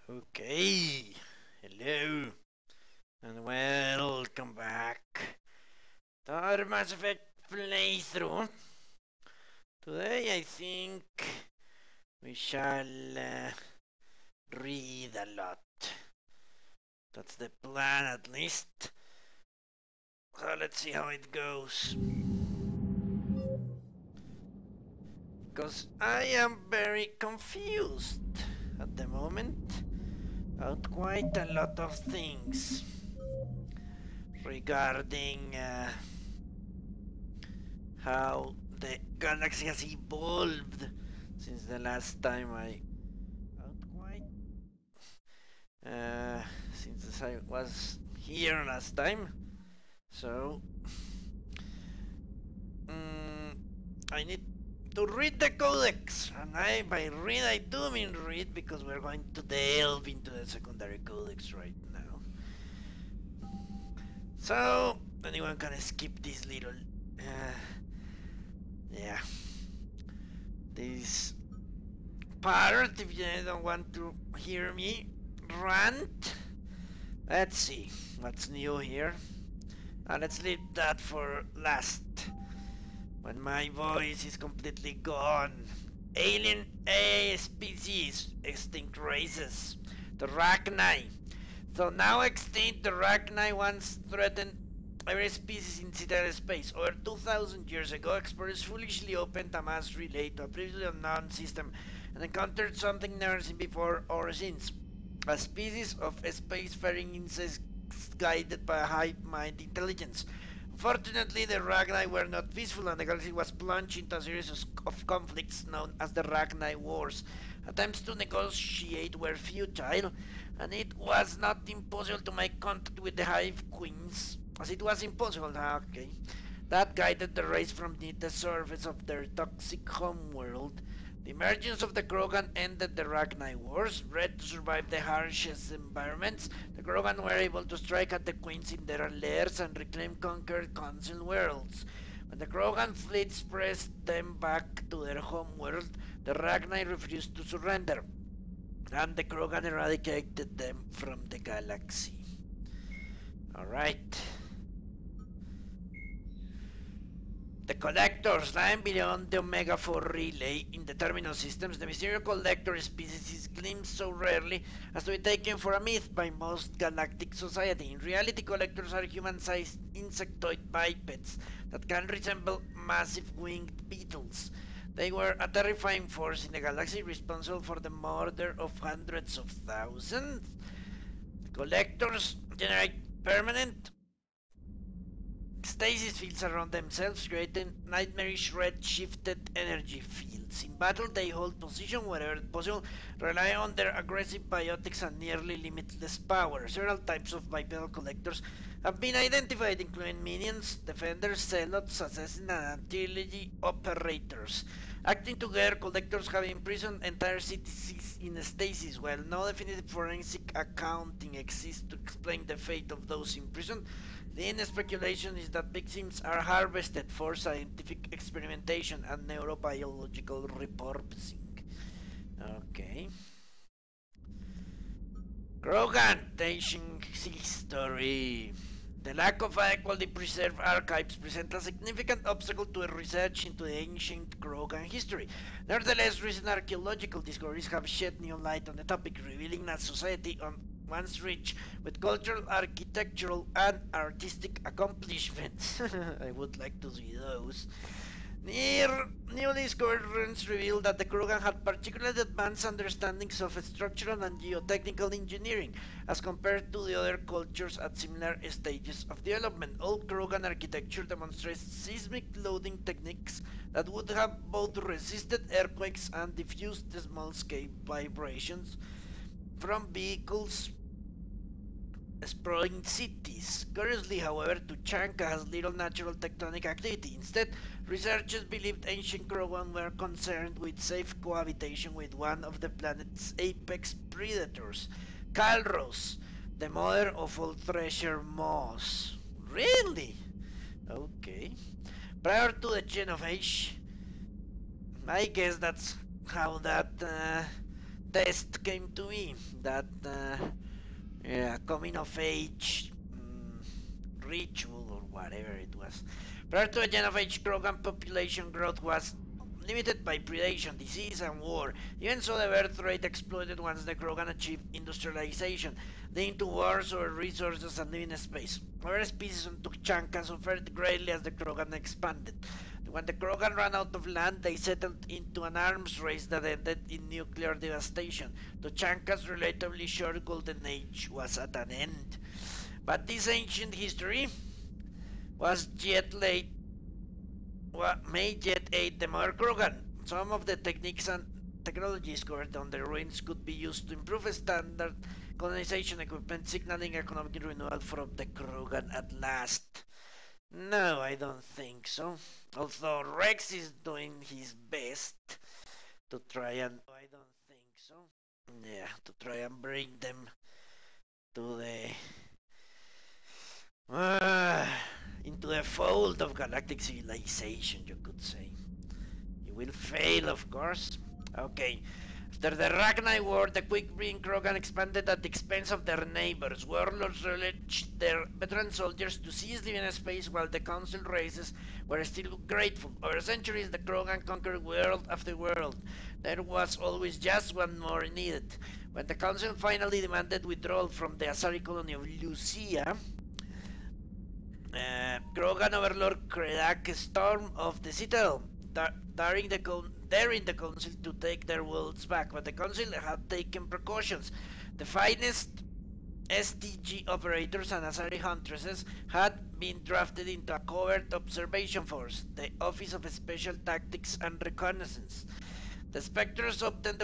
Okay, hello, and welcome back to our Mass Effect playthrough. Today I think we shall read a lot. That's the plan at least. So let's see how it goes. Because I am very confused at the moment about quite a lot of things regarding how the galaxy has evolved since the last time I out quite since I was here last time. So mm, I need to read the codex, and I by read I do mean read because we're going to delve into the secondary codex right now. So anyone can skip this little yeah, this part if you don't want to hear me rant. Let's see what's new here. Let's leave that for last, when my voice is completely gone. Alien A species, extinct races, the Rachni. So now extinct, the Rachni once threatened every species in Citadel space. Over 2,000 years ago, explorers foolishly opened a mass relay to a previously unknown system and encountered something never seen before or since. A species of spacefaring insects guided by a hive-mind intelligence. Unfortunately, the Rachni were not peaceful, and the galaxy was plunged into a series of conflicts known as the Rachni Wars. Attempts to negotiate were futile, and it was not impossible to make contact with the Hive Queens, as it was impossible. Okay. That guided the race from beneath the surface of their toxic homeworld. The emergence of the Krogan ended the Rachni Wars. Bred to survive the harshest environments, the Krogan were able to strike at the Queens in their lairs and reclaim conquered Council worlds. When the Krogan fleets pressed them back to their homeworld, the Rachni refused to surrender, and the Krogan eradicated them from the galaxy. Alright. The collectors lying beyond the Omega 4 relay in the terminal systems, the mysterious collector species is glimpsed so rarely as to be taken for a myth by most galactic society. In reality, collectors are human-sized insectoid bipeds that can resemble massive winged beetles. They were a terrifying force in the galaxy, responsible for the murder of hundreds of thousands. The collectors generate permanent stasis fields around themselves, creating nightmarish red-shifted energy fields. In battle, they hold position wherever possible, relying on their aggressive biotics and nearly limitless power. Several types of bipedal collectors have been identified, including minions, defenders, zealots, assassins, and artillery operators. Acting together, collectors have imprisoned entire cities in stasis. While no definitive forensic accounting exists to explain the fate of those imprisoned, the speculation is that victims are harvested for scientific experimentation and neurobiological repurposing. Okay. Krogan, ancient history. The lack of adequately preserved archives presents a significant obstacle to research into the ancient Krogan history. Nevertheless, recent archaeological discoveries have shed new light on the topic, revealing a society once rich with cultural, architectural, and artistic accomplishments. I would like to see those. Newly discovered ruins reveal that the Krogan had particularly advanced understandings of structural and geotechnical engineering as compared to the other cultures at similar stages of development. Old Krogan architecture demonstrates seismic loading techniques that would have both resisted earthquakes and diffused small-scale vibrations from vehicles exploring cities. Curiously, however, Tuchanka has little natural tectonic activity. Instead, researchers believed ancient Krogan were concerned with safe cohabitation with one of the planet's apex predators, Calros, the mother of all treasure moss. Really? Okay. Prior to the Age, I guess that's how that test came to me, that yeah, coming of age ritual or whatever it was. Prior to the gen of age, Krogan population growth was limited by predation, disease, and war. Even so, the birth rate exploded once the Krogan achieved industrialization, leading to wars over resources and living space. Other species on Tuchanka suffered greatly as the Krogan expanded. When the Krogan ran out of land, they settled into an arms race that ended in nuclear devastation. Tuchanka's relatively short golden age was at an end. But this ancient history was yet late, may yet aid the modern Krogan. Some of the techniques and technologies covered on the ruins could be used to improve standard colonization equipment, signaling economic renewal from the Krogan at last. No, I don't think so. Although Rex is doing his best to try and. I don't think so. Yeah, to try and bring them to the. Uh, into the fold of galactic civilization, you could say. You will fail, of course. Okay. After the Ragnar War, the quick-breeding Krogan expanded at the expense of their neighbors. Warlords released their veteran soldiers to seize living space while the Council races were still grateful. Over centuries, the Krogan conquered world after world. There was always just one more needed. When the Council finally demanded withdrawal from the Asari colony of Lucia, Krogan Overlord Kredak stormed of the citadel, daring the council to take their worlds back, but the council had taken precautions. The finest STG operators and Asari huntresses had been drafted into a covert observation force, the Office of Special Tactics and Reconnaissance. The Spectres opened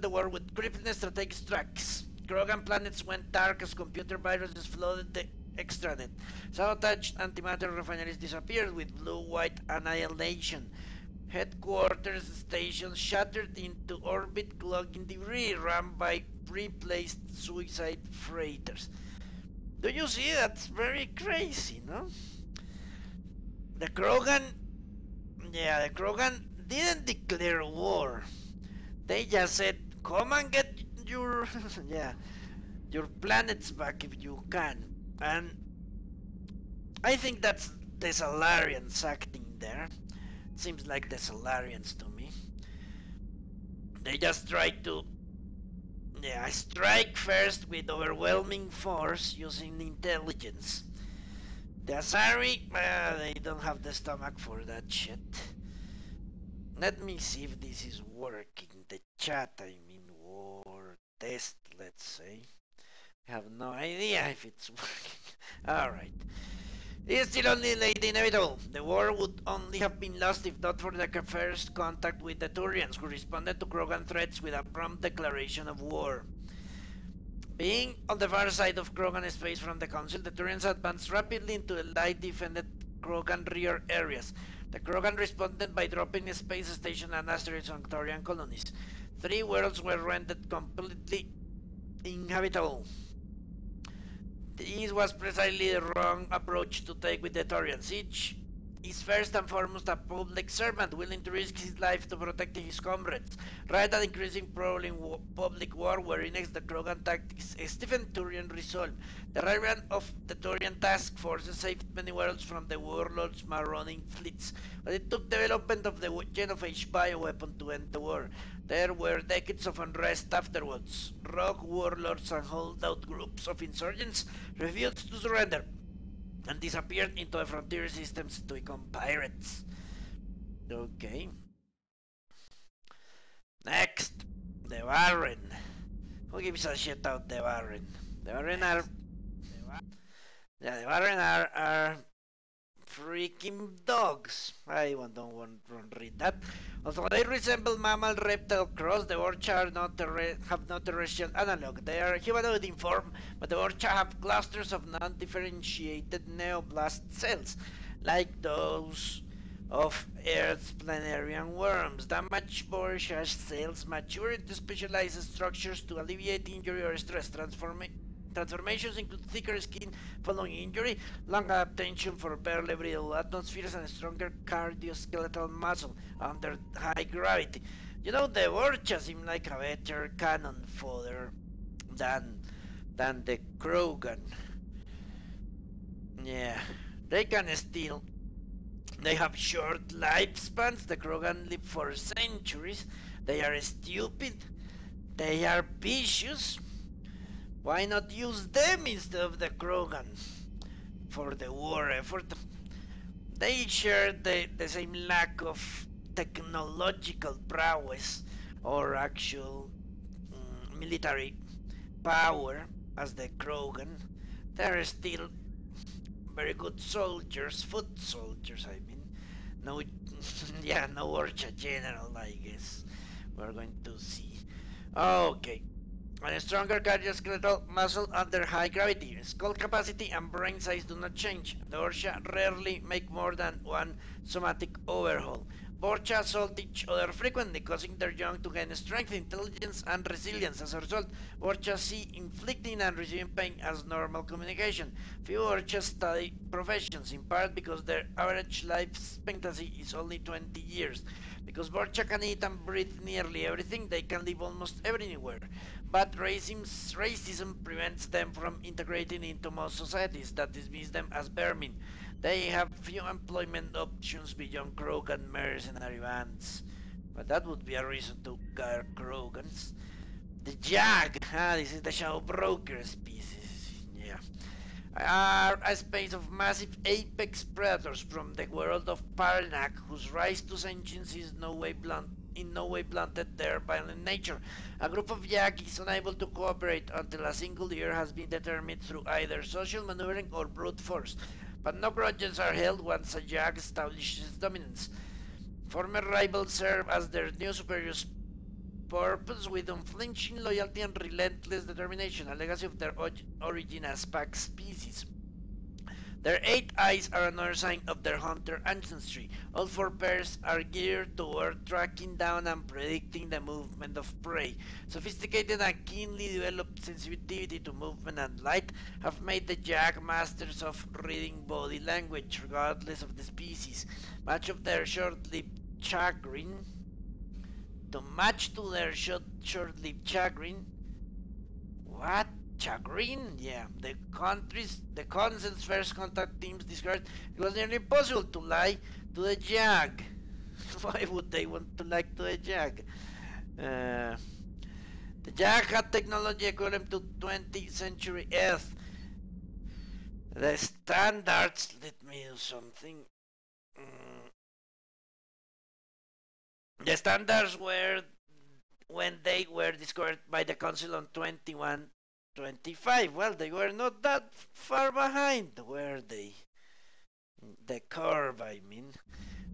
the war with crippling strategic strikes. Krogan planets went dark as computer viruses flooded the extranet. Sabotaged antimatter refineries disappeared with blue-white annihilation. Headquarters stations shattered into orbit, clogging debris run by replaced suicide freighters. Do you see? That's very crazy, no? The Krogan, yeah, the Krogan didn't declare war. They just said, "Come and get your, yeah, your planets back if you can." And I think that's the Salarians acting there. Seems like the Salarians to me. They just try to, yeah, strike first with overwhelming force using intelligence. The Asari, they don't have the stomach for that shit. Let me see if this is working. The chat, I mean, war test, let's say. I have no idea if it's working. Alright. It is still only late inevitable. The war would only have been lost if not for the first contact with the Turians, who responded to Krogan threats with a prompt declaration of war. Being on the far side of Krogan space from the Council, the Turians advanced rapidly into the light defended Krogan rear areas. The Krogan responded by dropping space station and asteroids on Turian colonies. 3 worlds were rendered completely inhabitable. This was precisely the wrong approach to take with the Taurians. Each is first and foremost a public servant willing to risk his life to protect his comrades. Rather than increasing prolonged public war wherein the Krogan tactics Stephen Turian resolved. The arrival of the Turian task forces saved many worlds from the warlords' marauning fleets, but it took development of the Genophage bioweapon to end the war. There were decades of unrest afterwards. Rogue warlords and holdout groups of insurgents refused to surrender and disappeared into the frontier systems to become pirates. Okay. Next, the Baron. Who gives a shit out the Baron? The Baron are. Yeah, the Baron are freaking dogs. Don't want to read that. Although they resemble mammal reptile cross, the Orcha have no terrestrial analog. They are humanoid in form, but the Orcha have clusters of non-differentiated neoblast cells, like those of Earth's planarian worms. Damaged Borchage cells mature into specialized structures to alleviate injury or stress. Transformations include thicker skin following injury, long adaptation for barely breathable atmospheres, and stronger cardioskeletal muscle under high gravity. You know, the Orcha seem like a better cannon fodder than the Krogan. Yeah, they can still. They have short lifespans. The Krogan live for centuries. They are stupid. They are vicious. Why not use them instead of the Krogan for the war effort? They share the same lack of technological prowess or actual military power as the Krogan. They're still very good soldiers, foot soldiers, I mean. No, yeah, no Orcha general, I guess. We're going to see. Okay, and a stronger cardiovascular muscle under high gravity. Skull capacity and brain size do not change. The Orsha rarely make more than one somatic overhaul. Borcha assault each other frequently, causing their young to gain strength, intelligence, and resilience. As a result, Borcha see inflicting and receiving pain as normal communication. Few Borcha study professions, in part because their average life expectancy is only 20 years. Because Borcha can eat and breathe nearly everything, they can live almost everywhere. But racism prevents them from integrating into most societies that dismiss them as vermin. They have few employment options beyond Krogan mercenary bands. But that would be a reason to guard Krogans. The Jag, this is the shadow broker species. Yeah, are a space of massive apex predators from the world of Parnak, whose rise to sentience is in no way blunted their violent nature. A group of Yak is unable to cooperate until a single leader has been determined through either social maneuvering or brute force. But no grudges are held once a Yak establishes dominance. Former rivals serve as their new superiors purpose with unflinching loyalty and relentless determination, a legacy of their origin as pack species. Their 8 eyes are another sign of their hunter ancestry. All four pairs are geared toward tracking down and predicting the movement of prey. Sophisticated and keenly developed sensitivity to movement and light have made the Jag masters of reading body language, regardless of the species. Much of their short-lived chagrin to match to their short-lived chagrin. What? Chagrin? Yeah. The council's first contact teams described it was nearly impossible to lie to the Jag. Why would they want to lie to the Jag? Uh, the Jag had technology equivalent to 20th century Earth. The standards, let me do something. Mm, the standards were when they were discovered by the council on 2125. Well, they were not that far behind, were they? The curve, I mean.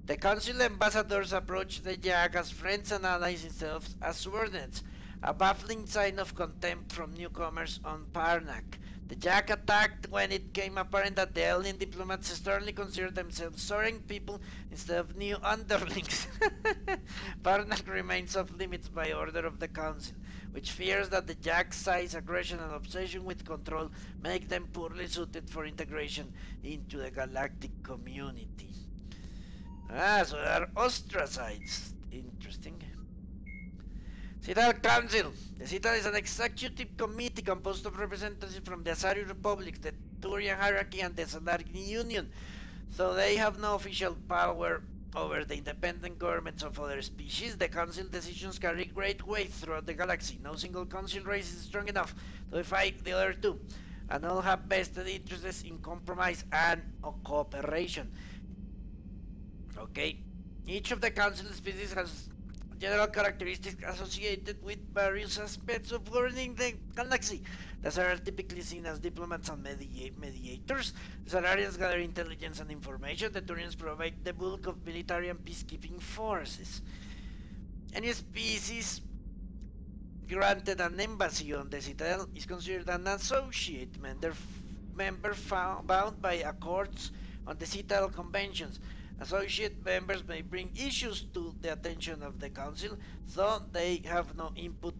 The council ambassadors approached the Jag as friends and allies instead of as subordinates, a baffling sign of contempt from newcomers on Parnak. The Jag attacked when it became apparent that the alien diplomats sternly considered themselves soaring people instead of new underlings. Parnak remains off limits by order of the Council, which fears that the Jag's size, aggression, and obsession with control make them poorly suited for integration into the galactic community. So they are ostracized. Interesting. Citadel Council. The Citadel is an executive committee composed of representatives from the Asari Republics, the Turian hierarchy, and the Solarian Union. So they have no official power over the independent governments of other species. The council decisions carry great weight throughout the galaxy. No single council race is strong enough to defy the other two, and all have vested interests in compromise and cooperation. Okay, each of the council species has general characteristics associated with various aspects of governing the galaxy. The are typically seen as diplomats and mediators. The Salarians gather intelligence and information. The Turians provide the bulk of military and peacekeeping forces. Any species granted an embassy on the Citadel is considered an associate member bound by accords on the Citadel Conventions. Associate members may bring issues to the attention of the Council, though they have no input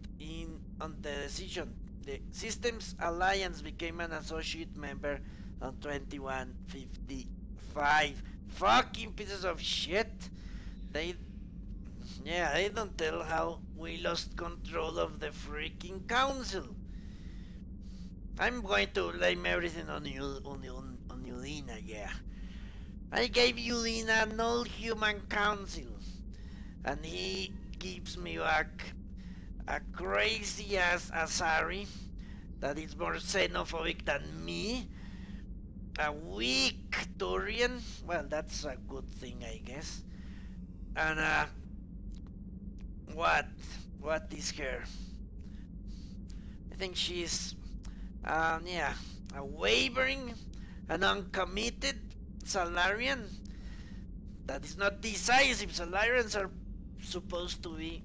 on the decision. The Systems Alliance became an associate member on 2155. Fucking pieces of shit. They Yeah, they don't tell how we lost control of the freaking council. I'm going to blame everything on you, on you, Lina, yeah. I gave you Lina an all human council, and he gives me back a crazy ass Asari that is more xenophobic than me, a weak Turian, well, that's a good thing, I guess, and what? What is her? I think she's, yeah, a wavering, an uncommitted Salarian that is not decisive. Salarians are supposed to be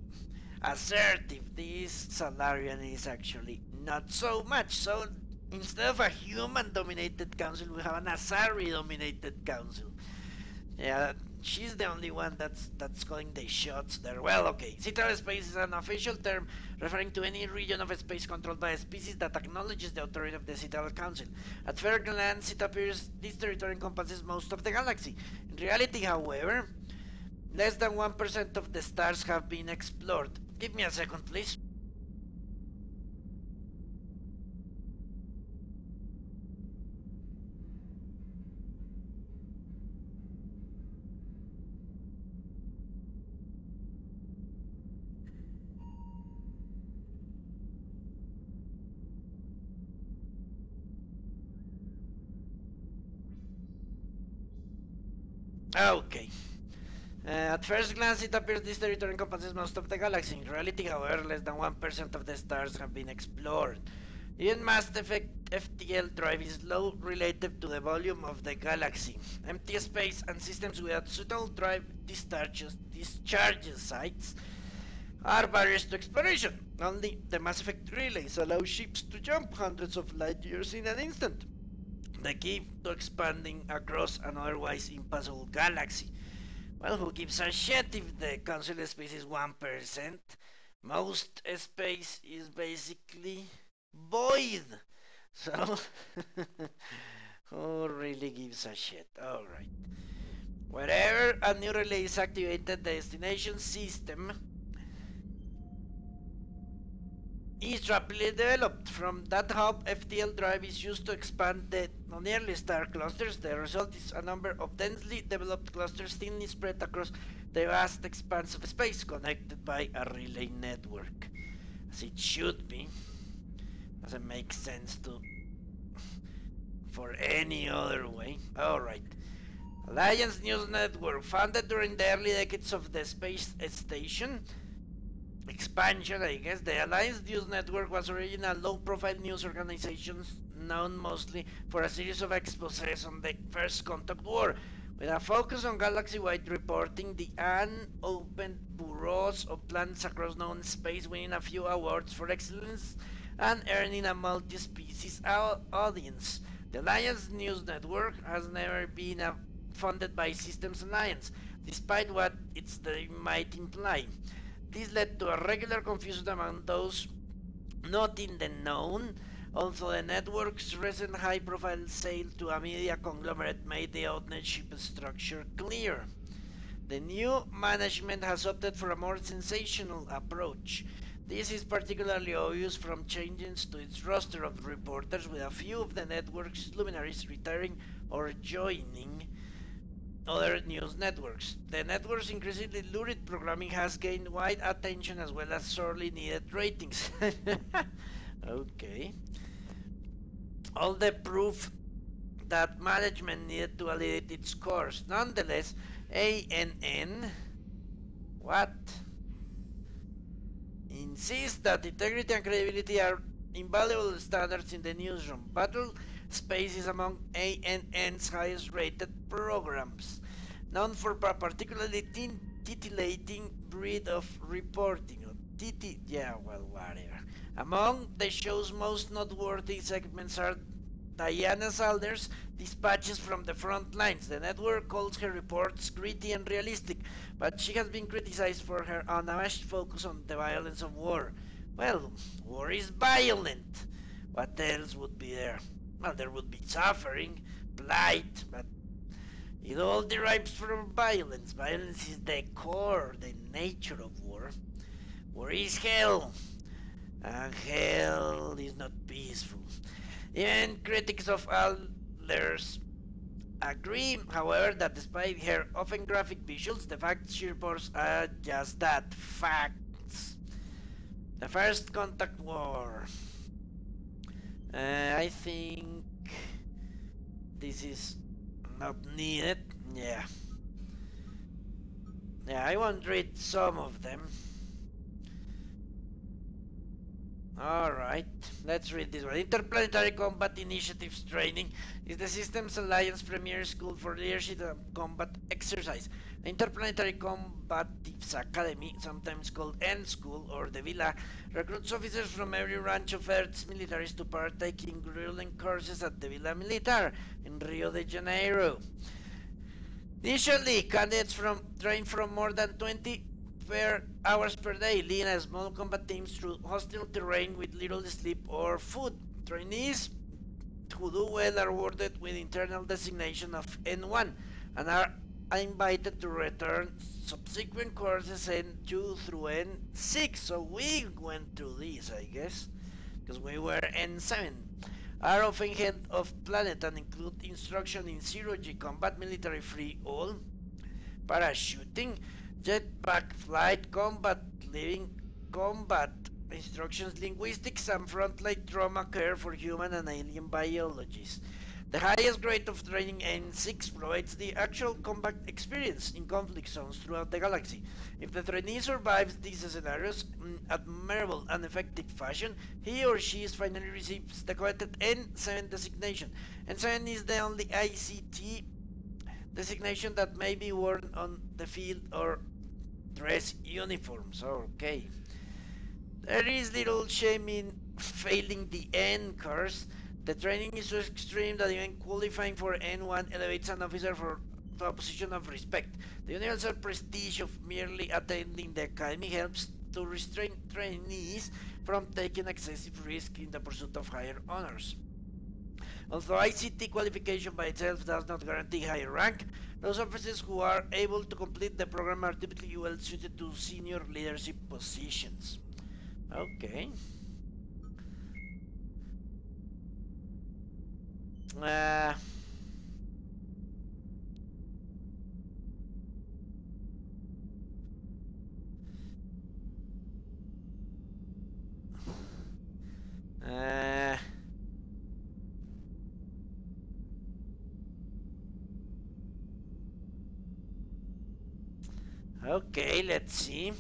assertive. This Salarian is actually not so much. So instead of a human dominated council, we have an Asari dominated council. Yeah, she's the only one that's calling the shots there. Well, okay. Citral space is an official term referring to any region of space controlled by a species that acknowledges the authority of the Citral Council. At first glance, it appears this territory encompasses most of the galaxy. In reality, however, less than 1% of the stars have been explored. Give me a second, please. Okay. At first glance, it appears this territory encompasses most of the galaxy. In reality, however, less than 1% of the stars have been explored. Even mass effect FTL drive is low relative to the volume of the galaxy. Empty space and systems without suitable drive discharges sites are barriers to exploration. Only the Mass Effect relays allow ships to jump hundreds of light years in an instant. The key to expanding across an otherwise impassable galaxy. Well, who gives a shit if the council space is 1%? Most space is basically void. So, who really gives a shit? Alright. Wherever a new relay is activated, the destination system is rapidly developed. From that hub, FTL drive is used to expand the nearly star clusters. The result is a number of densely developed clusters thinly spread across the vast expanse of space, connected by a relay network. As it should be. Doesn't make sense to for any other way. Alright. Alliance News Network, founded during the early decades of the space station, expansion, I guess. The Alliance News Network was originally a low-profile news organization known mostly for a series of exposés on the First Contact War, with a focus on galaxy-wide reporting, the unopened bureaus of planets across known space, winning a few awards for excellence and earning a multi-species audience. The Alliance News Network has never been funded by Systems Alliance, despite what its name might imply. This led to a regular confusion among those not in the known, although the network's recent high profile sale to a media conglomerate made the ownership structure clear. The new management has opted for a more sensational approach. This is particularly obvious from changes to its roster of reporters, with a few of the network's luminaries retiring or joining other news networks. The network's increasingly lurid programming has gained wide attention as well as sorely needed ratings. Okay. All the proof that management needed to validate its course. Nonetheless, ANN, what? Insists that integrity and credibility are invaluable standards in the newsroom. Battle Space is among ANN's highest rated programs, known for a particularly titillating breed of reporting. Yeah, well, whatever. Among the show's most noteworthy segments are Diana Salder's dispatches from the front lines. The network calls her reports gritty and realistic, but she has been criticized for her unabashed focus on the violence of war. Well, war is violent. What else would be there? Well, there would be suffering, blight, but It all derives from violence. Violence is the core, the nature of war. War is hell, and hell is not peaceful. Even critics of Adler's agree, however, that despite her often graphic visuals, the facts she reports are just that, facts. The First Contact War. I think this is not needed. Yeah. Yeah, I won't read some of them. Alright, let's read this one. Interplanetary Combat Initiatives Training is the Systems Alliance premier school for leadership and combat exercise. The Interplanetary Combatives Academy, sometimes called N School or the Villa, recruits officers from every branch of Earth's militaries to partake in grueling courses at the Villa Militar in Rio de Janeiro. Initially, candidates train from more than 20 hours per day, leading a small combat teams through hostile terrain with little sleep or food. Trainees who do well are awarded with internal designation of N1 and are invited to return subsequent courses N2 through N6. So we went through this, I guess, because we were N7. Are often head of planet and include instruction in zero-G combat, military free all, parachuting, jetpack flight, combat, living combat, instructions, linguistics, and frontline trauma care for human and alien biologists. The highest grade of training N6 provides the actual combat experience in conflict zones throughout the galaxy. If the trainee survives these scenarios in admirable and effective fashion, he or she finally receives the coveted N7 designation. N7 is the only ICT designation that may be worn on the field or dress uniforms. Okay. There is little shame in failing the N course. The training is so extreme that even qualifying for N1 elevates an officer to a position of respect. The universal prestige of merely attending the academy helps to restrain trainees from taking excessive risk in the pursuit of higher honors. Although ICT qualification by itself does not guarantee higher rank, those officers who are able to complete the program are typically well suited to senior leadership positions. Okay. Uh, uh, okay, let's see.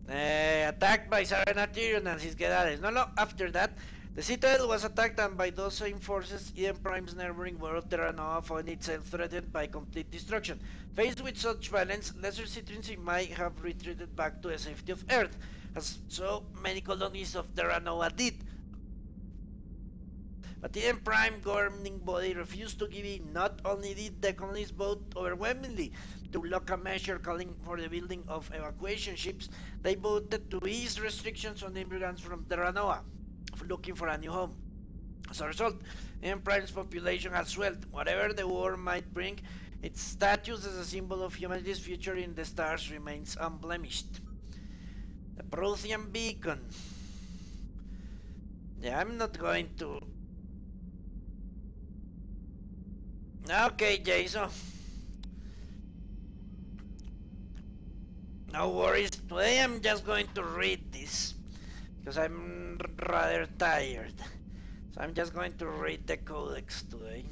Attacked by Sarena Tyrion and his Gedades. No, after that, the Citadel was attacked and by those same forces, Eden Prime's neighboring world Terra Nova found itself threatened by complete destruction. Faced with such violence, lesser citizens might have retreated back to the safety of Earth, as so many colonies of Terra Nova did. But the Prime governing body refused to give in. Not only did the colonists vote overwhelmingly to block a measure calling for the building of evacuation ships, they voted to ease restrictions on immigrants from Terra Nova looking for a new home. As a result, Prime's population has swelled. Whatever the war might bring, its status as a symbol of humanity's future in the stars remains unblemished. The Prothean beacon. Yeah, I'm not going to. Okay, Jason. No worries. Today I'm just going to read this because I'm rather tired. So I'm just going to read the codex today.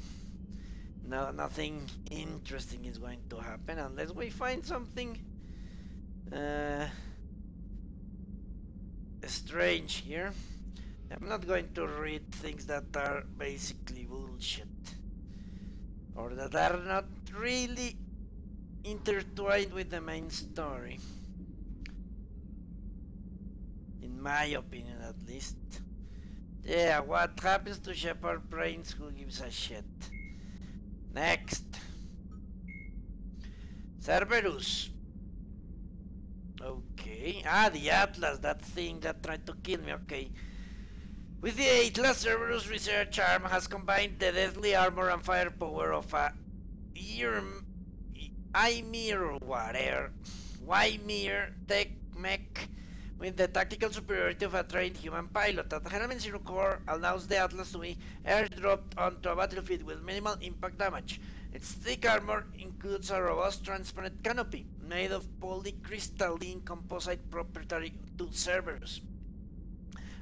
No, nothing interesting is going to happen unless we find something uh, strange here. I'm not going to read things that are basically bullshit or that are not really intertwined with the main story. In my opinion, at least. Yeah, what happens to Shepard brains? Who gives a shit? Next. Cerberus. Okay. Ah, the Atlas, that thing that tried to kill me. Okay. With the Atlas, Cerberus' research arm has combined the deadly armor and firepower of a Ymir or whatever, Ymir tech mech with the tactical superiority of a trained human pilot. At Helmet Zero Core allows the Atlas to be airdropped onto a battlefield with minimal impact damage. Its thick armor includes a robust transparent canopy made of polycrystalline composite proprietary to Cerberus.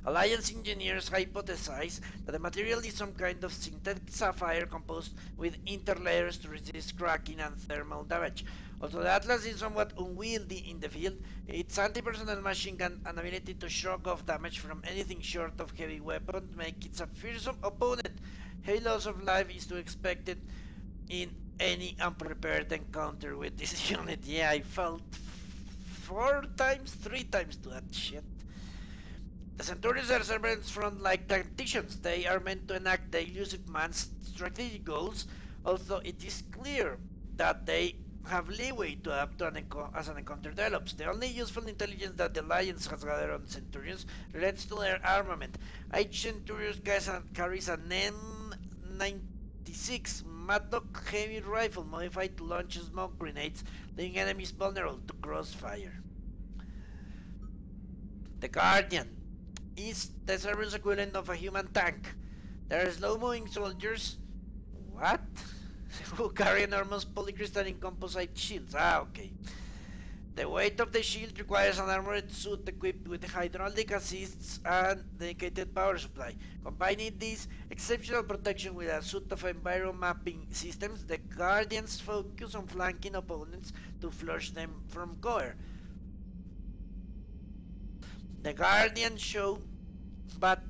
Alliance engineers hypothesize that the material is some kind of synthetic sapphire composed with interlayers to resist cracking and thermal damage. Although the Atlas is somewhat unwieldy in the field, its anti-personnel machine gun and ability to shrug off damage from anything short of heavy weapons make it a fearsome opponent. Heavy loss of life is to be expected in any unprepared encounter with this unit. Yeah, I felt 4 times, 3 times to that shit. The Centurions are servants from like tacticians. They are meant to enact the elusive man's strategic goals, although it is clear that they have leeway to adapt to as an encounter develops. The only useful intelligence that the Alliance has gathered on Centurions relates to their armament. Each Centurion carries an M96 Matlock heavy rifle modified to launch smoke grenades, leaving enemies vulnerable to crossfire. The Guardian is the Cerberus equivalent of a human tank. There are slow-moving soldiers, what? Who carry enormous polycrystalline composite shields. Ah, okay. The weight of the shield requires an armored suit equipped with hydraulic assists and dedicated power supply. Combining this exceptional protection with a suite of environment mapping systems, the Guardians focus on flanking opponents to flush them from cover. The Guardians show but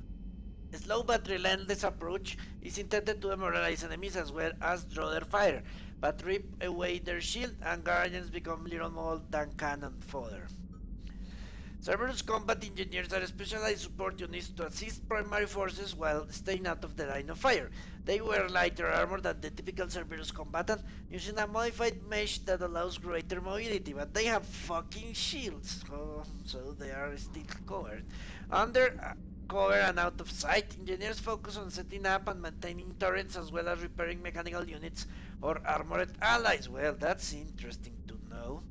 slow but relentless approach is intended to demoralize enemies as well as draw their fire, but rip away their shield and guardians become little more than cannon fodder. Cerberus combat engineers are specialized support units to assist primary forces while staying out of the line of fire. They wear lighter armor than the typical Cerberus combatant, using a modified mesh that allows greater mobility, but they have fucking shields, so they are still covered. Under cover and out of sight, engineers focus on setting up and maintaining turrets as well as repairing mechanical units or armored allies. Well, that's interesting to know.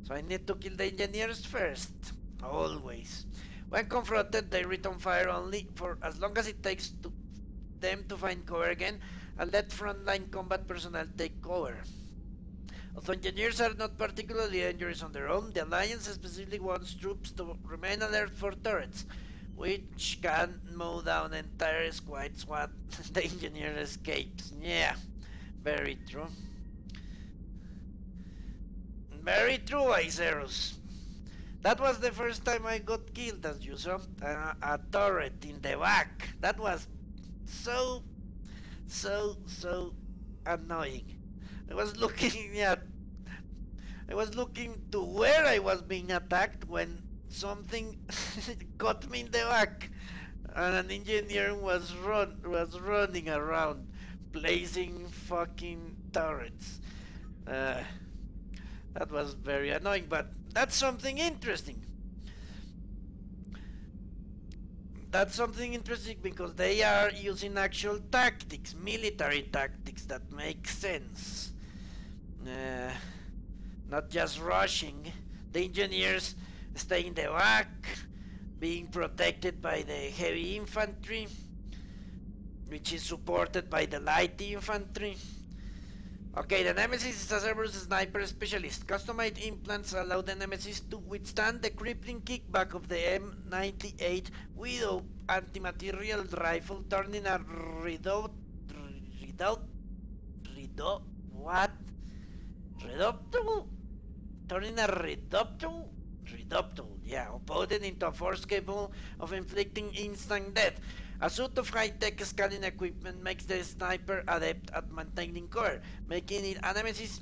So I need to kill the engineers first. Always. When confronted, they return fire only for as long as it takes them to find cover again and let frontline combat personnel take cover. Although engineers are not particularly dangerous on their own, the Alliance specifically wants troops to remain alert for turrets, which can mow down entire squads once the engineer escapes. Yeah, very true. Very true, Iserus. That was the first time I got killed, as you saw. A turret in the back. That was so, so annoying. I was looking at, I was looking to where I was being attacked when something got me in the back, and an engineer was running around, placing fucking turrets. Uh, that was very annoying, but that's something interesting. That's something interesting because they are using actual tactics, military tactics that make sense. Uh, Not just rushing. The engineers stay in the back, being protected by the heavy infantry, which is supported by the light infantry. Okay, the Nemesis is a Cerberus sniper specialist. Customized implants allow the Nemesis to withstand the crippling kickback of the M98 Widow anti-material rifle, turning a redoubt, redoubt, what? Redoubtable? Turning a redoubtable, yeah, opponent into a force capable of inflicting instant death. A suit of high-tech scanning equipment makes the sniper adept at maintaining cover, making it a nemesis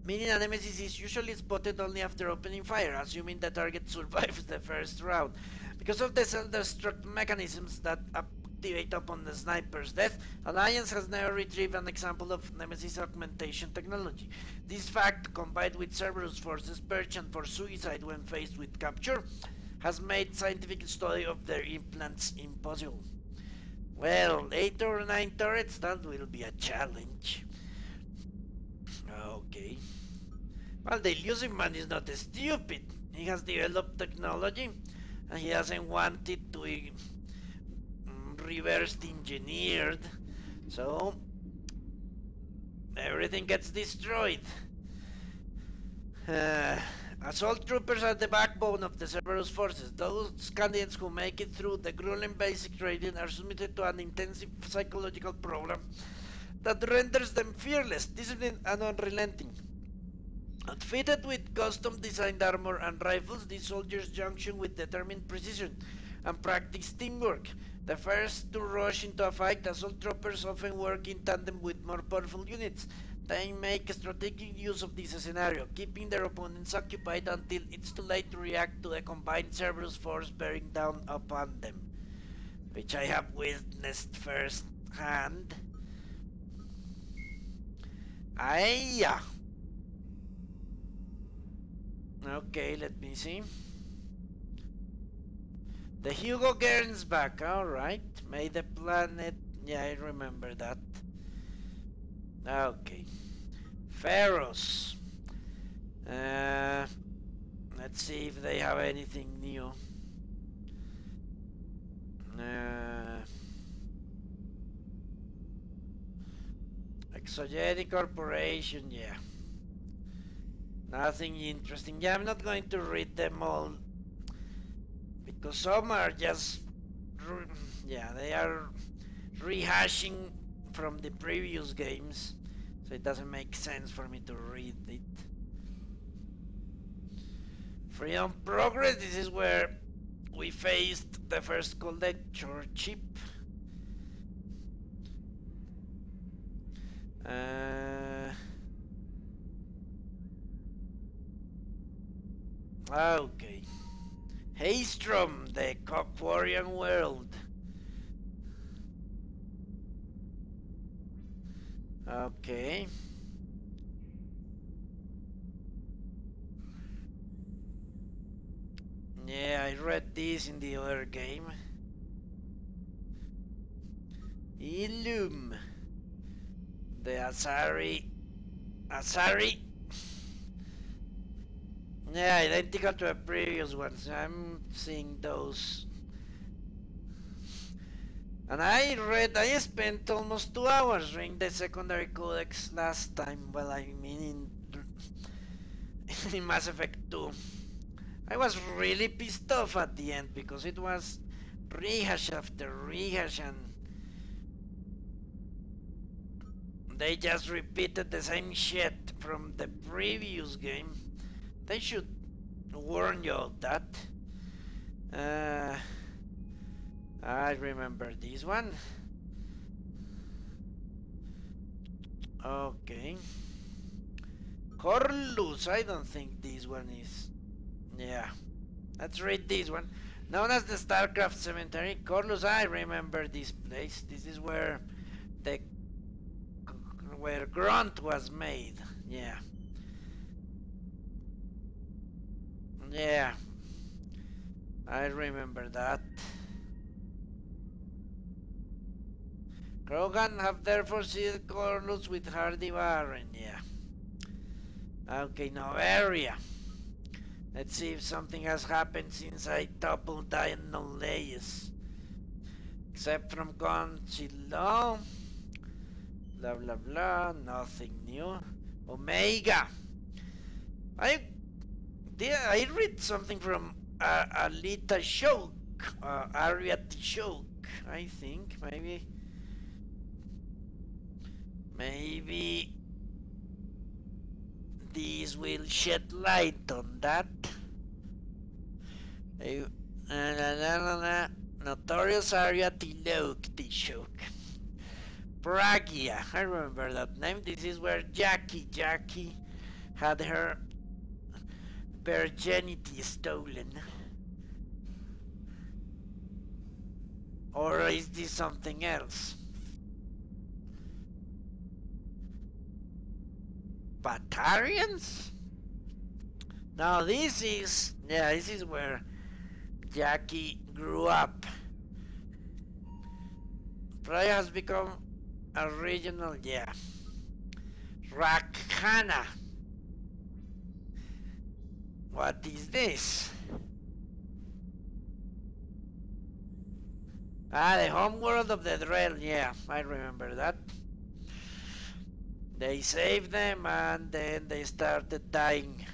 meaning a nemesis is usually spotted only after opening fire, assuming the target survives the first round. Because of the self-destruct mechanisms that activate upon the sniper's death, Alliance has never retrieved an example of nemesis augmentation technology. This fact, combined with Cerberus Force's penchant for suicide when faced with capture, has made scientific study of their implants impossible. Well, 8 or 9 turrets, that will be a challenge. Okay. Well, the illusive man is not stupid. He has developed technology and he doesn't want it to be reverse engineered. So everything gets destroyed. Uh, Assault troopers are the backbone of the Cerberus forces. Those candidates who make it through the grueling basic training are submitted to an intensive psychological program that renders them fearless, disciplined, and unrelenting. Outfitted with custom designed armor and rifles, these soldiers junction with determined precision and practice teamwork. The first to rush into a fight, assault troopers often work in tandem with more powerful units. They make strategic use of this scenario, keeping their opponents occupied until it's too late to react to the combined Cerberus force bearing down upon them, which I have witnessed firsthand. Yeah. Okay, let me see. The Hugo Gernsback, alright. Made the planet. Yeah, I remember that. Okay. Pharaohs. Uh, let's see if they have anything new. Uh, Exogenic Corporation, yeah. Nothing interesting. Yeah, I'm not going to read them all because some are just. Yeah, they are rehashing from the previous games, so it doesn't make sense for me to read it. Freedom Progress, this is where we faced the first collector chip. Uh, okay. Haystrom, the Cockwarrior world. Okay. Yeah, I read this in the other game. Illum, the Asari. Yeah, identical to the previous ones. I'm seeing those. And I spent almost 2 hours reading the secondary codex last time. Well, I mean in Mass Effect 2. I was really pissed off at the end because it was rehash after rehash and they just repeated the same shit from the previous game. They should warn you of that. Uh, I remember this one. Okay. Corlus, I don't think this one is. Yeah, let's read this one. Known as the StarCraft Cemetery, Corlus, I remember this place. This is the where Grunt was made. Yeah, yeah, I remember that. Krogan have therefore sealed Corlus with Hardy Barren. Yeah. Okay, Noveria. Let's see if something has happened since I toppled Dinoleus. Except from Conchilo. Blah blah blah. Nothing new. Omega. I I read something from Alita Shoke. Aria Shoke. I think maybe this will shed light on that. Eh, Notorious Aria Tishok. Pragia, I remember that name. This is where Jackie had her virginity stolen. Or is this something else? Batarians? Now this is, yeah, this is where Jackie grew up. Praia has become a regional, yeah. Rakhana. What is this? Ah, the homeworld of the Drell. Yeah, I remember that. They saved them and then they started dying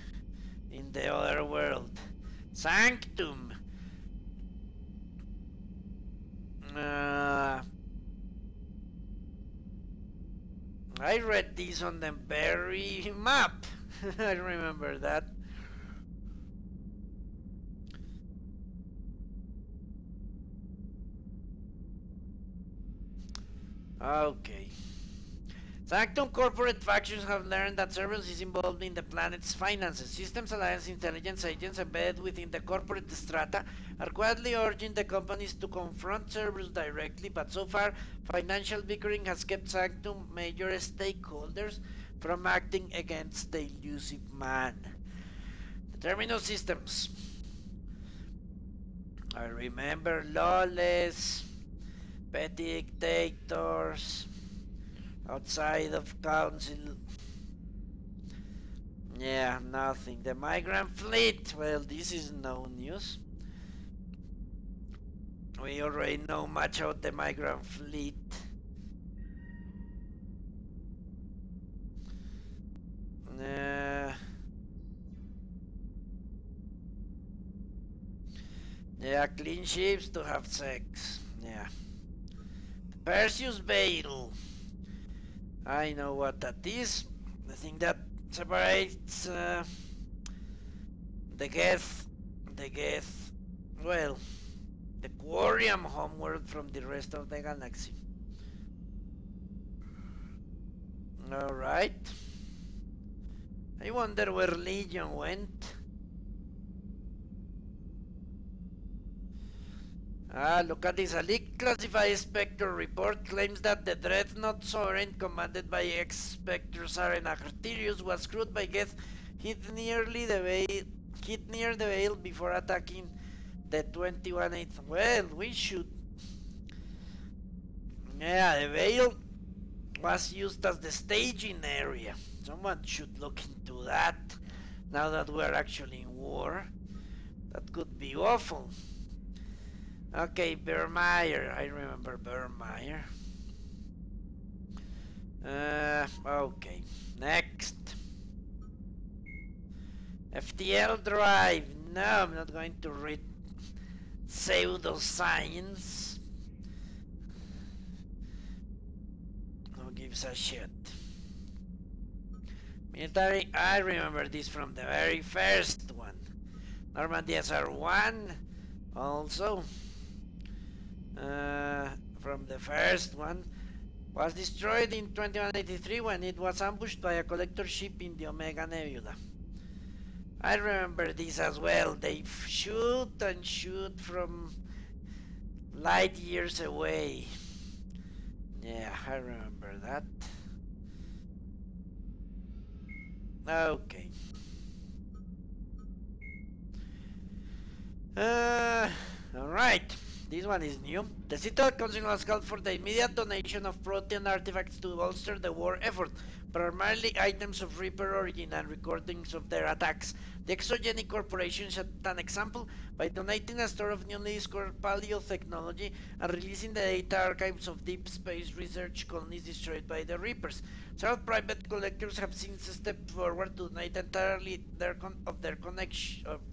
in the other world. Sanctum. Uh, I read this on the very map. I remember that. Okay. Sanctum corporate factions have learned that Cerberus is involved in the planet's finances. Systems Alliance intelligence agents embedded within the corporate strata are quietly urging the companies to confront Cerberus directly, but so far, financial bickering has kept Sanctum major stakeholders from acting against the elusive man. The terminal systems. I remember lawless, petty dictators, outside of council. Yeah, nothing. The migrant fleet. Well, this is no news. We already know much about the migrant fleet. Uh, yeah, clean ships to have sex. Yeah. Perseus Veil. I know what that is. The thing that separates the Geth, the Geth, well, the Quarium homeworld from the rest of the galaxy. Alright. I wonder where Legion went. Ah, look at this. A leaked classified Spectre report claims that the Dreadnought Sovereign, commanded by ex-Spectre Saren Artirius, was crewed by Geth, hit nearly the veil, hit near the veil before attacking the 21-8. Well, we should. Yeah, the veil was used as the staging area. Someone should look into that. Now that we're actually in war, that could be awful. Okay, Bermeyer. I remember Bermeyer. Okay. Next. FTL drive. No, I'm not going to read pseudoscience. Who gives a shit? Military. I remember this from the very first one. Normandy SR1. Also. Uh, from the first one. Was destroyed in 2183 when it was ambushed by a collector ship in the Omega Nebula. I remember this as well. They shoot and shoot from light years away. Yeah, I remember that. Okay. Uh, Alright. This one is new. The Citadel Council has called for the immediate donation of protean artifacts to bolster the war effort, primarily items of Reaper origin and recordings of their attacks. The Exogenic Corporation set an example by donating a store of newly discovered paleo technology and releasing the data archives of deep space research colonies destroyed by the Reapers. Several private collectors have since stepped forward to donate entirely the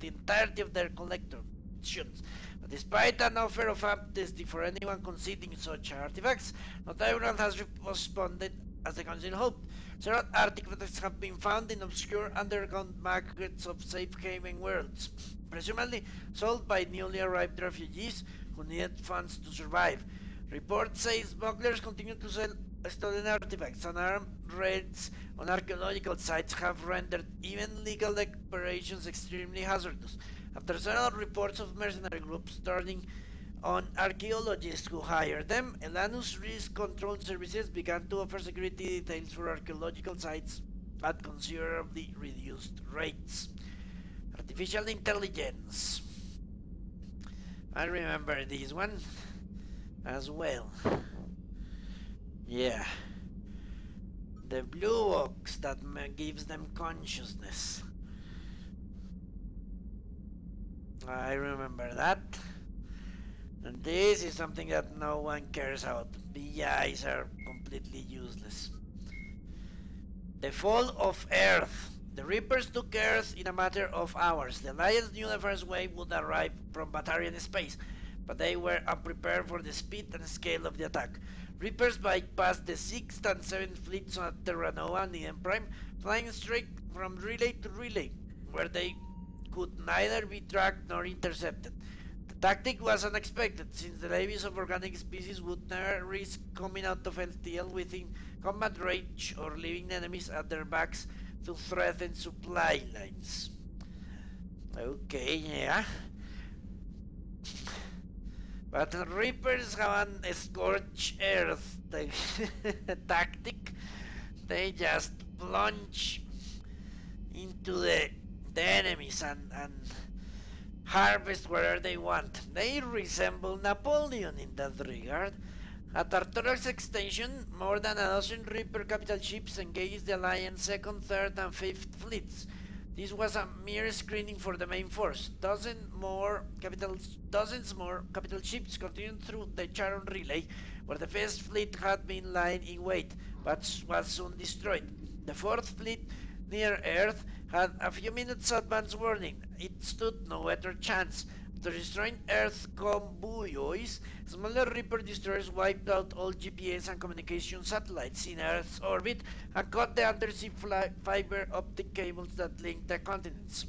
entirety of their collections. Despite an offer of amnesty for anyone conceding such artifacts, not everyone has responded as the Council hoped. Several artifacts have been found in obscure underground markets of safe haven worlds, presumably sold by newly arrived refugees who needed funds to survive. Reports say smugglers continue to sell stolen artifacts, and armed raids on archaeological sites have rendered even legal operations extremely hazardous. After several reports of mercenary groups turning on archaeologists who hired them, Elanus Risk Control Services began to offer security details for archaeological sites at considerably reduced rates. Artificial intelligence. I remember this one as well. Yeah, the blue box that gives them consciousness. I remember that. And this is something that no one cares about. PIs are completely useless. The fall of Earth. The Reapers took Earth in a matter of hours. The Alliance knew the first wave would arrive from Batarian space, but they were unprepared for the speed and scale of the attack. Reapers bypassed the 6th and 7th fleets on Terra Nova and Eden Prime, flying straight from relay to relay, where they could neither be tracked nor intercepted. The tactic was unexpected, since the levies of organic species would never risk coming out of LTL within combat range or leaving enemies at their backs to threaten supply lines. Okay, yeah. But the Reapers have an scorch earth tactic. They just plunge into the enemies and harvest wherever they want. They resemble Napoleon in that regard. At Artura's extension, more than a dozen Reaper capital ships engaged the Alliance 2nd, 3rd, and 5th fleets. This was a mere screening for the main force. Dozens more capital ships continued through the Charon Relay, where the 1st fleet had been lying in wait, but was soon destroyed. The 4th fleet, near Earth, had a few minutes advance warning. It stood no better chance. After destroying Earth convoys, smaller Reaper destroyers wiped out all GPS and communication satellites in Earth's orbit and cut the undersea fiber optic cables that link the continents.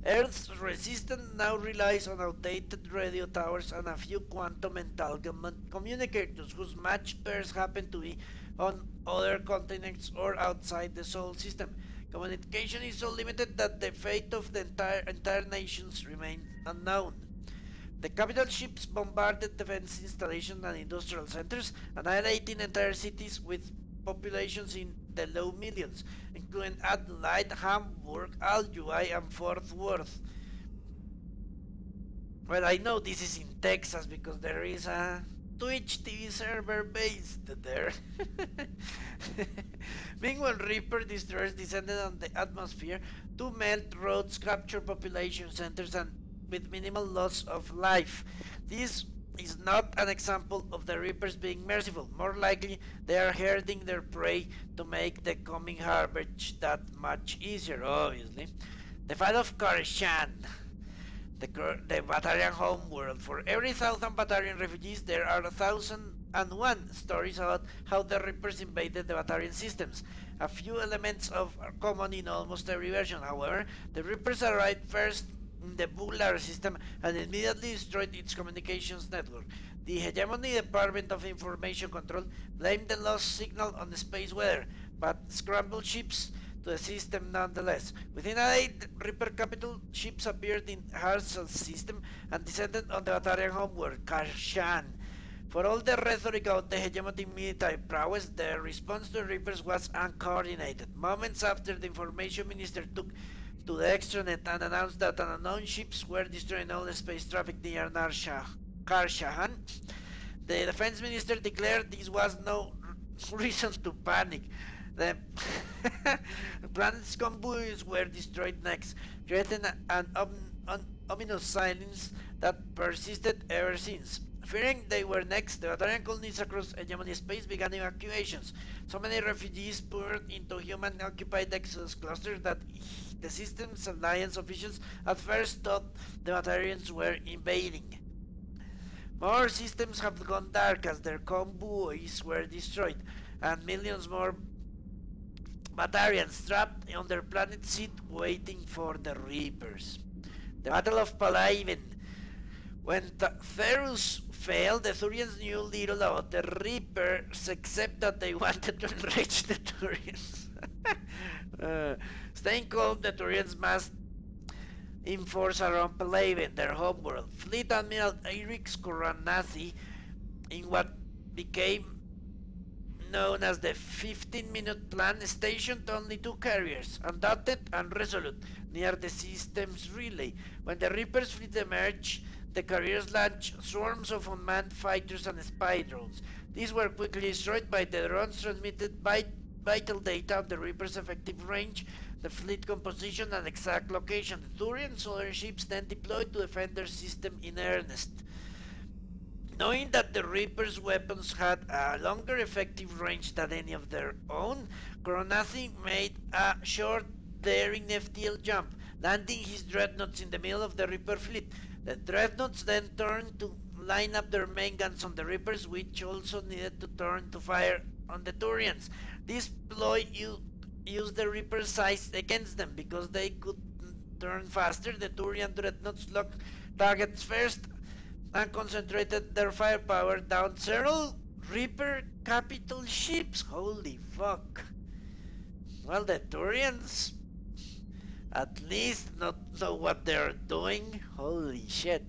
Earth's resistance now relies on outdated radio towers and a few quantum entanglement communicators whose match pairs happen to be on other continents or outside the solar system. Communication is so limited that the fate of the entire nations remains unknown. The capital ships bombarded defense installations and industrial centers, annihilating entire cities with populations in the low millions, including Adelaide, Hamburg, Aljubai, and Fort Worth. Well, I know this is in Texas because there is a Twitch TV server based there. Meanwhile, Reaper destroyers descended on the atmosphere to melt roads, capture population centers, and with minimal loss of life. This is not an example of the Reapers being merciful. More likely, they are herding their prey to make the coming harvest that much easier, obviously. The fall of Karshan, the Batarian homeworld. For every 1,000 Batarian refugees, there are 1,001 stories about how the Reapers invaded the Batarian systems. A few elements of are common in almost every version. However, the Reapers arrived first in the Bular system and immediately destroyed its communications network. The Hegemony Department of Information Control blamed the lost signal on the space weather, but scrambled ships to the system nonetheless. Within a day, Reaper capital ships appeared in Harsal's system and descended on the Batarian homeworld, Karshan. For all the rhetoric about the hegemonic military prowess, the response to the Reapers was uncoordinated. Moments after the information minister took to the extranet and announced that unknown ships were destroying all the space traffic near Karshahan, the defense minister declared this was no reason to panic. The planet's convoys were destroyed next, creating an ominous silence that persisted ever since. Fearing they were next, the Batarian colonies across hegemony space began evacuations. So many refugees poured into human-occupied Exodus clusters that the system's alliance officials at first thought the Batarians were invading. More systems have gone dark as their convoys were destroyed, and millions more Batarians trapped on their planet sit waiting for the Reapers. The Battle of Palaven. When Therus fell, the Thurians knew little about the Reapers except that they wanted to enrage the Turians. Staying calm, the Turians must enforce around Palaven, their homeworld. Fleet Admiral Eric Skoranasi, in what became known as the 15-minute plan, stationed only two carriers, Undaunted and Resolute, near the system's relay. When the Reapers fleet emerged, the carriers launched swarms of unmanned fighters and spy drones. These were quickly destroyed by the drones transmitted vital data on the Reaper's effective range, the fleet composition, and exact location. The Turian solar ships then deployed to defend their system in earnest. Knowing that the Reaper's weapons had a longer effective range than any of their own, Coronati made a short, daring FTL jump, landing his dreadnoughts in the middle of the Reaper fleet. The dreadnoughts then turned to line up their main guns on the Reapers, which also needed to turn to fire on the Turians. This ploy used the Reaper's size against them because they could turn faster. The Turian dreadnoughts locked targets first and concentrated their firepower down several Reaper capital ships. Holy fuck. Well, the Turians at least not know what they're doing. Holy shit.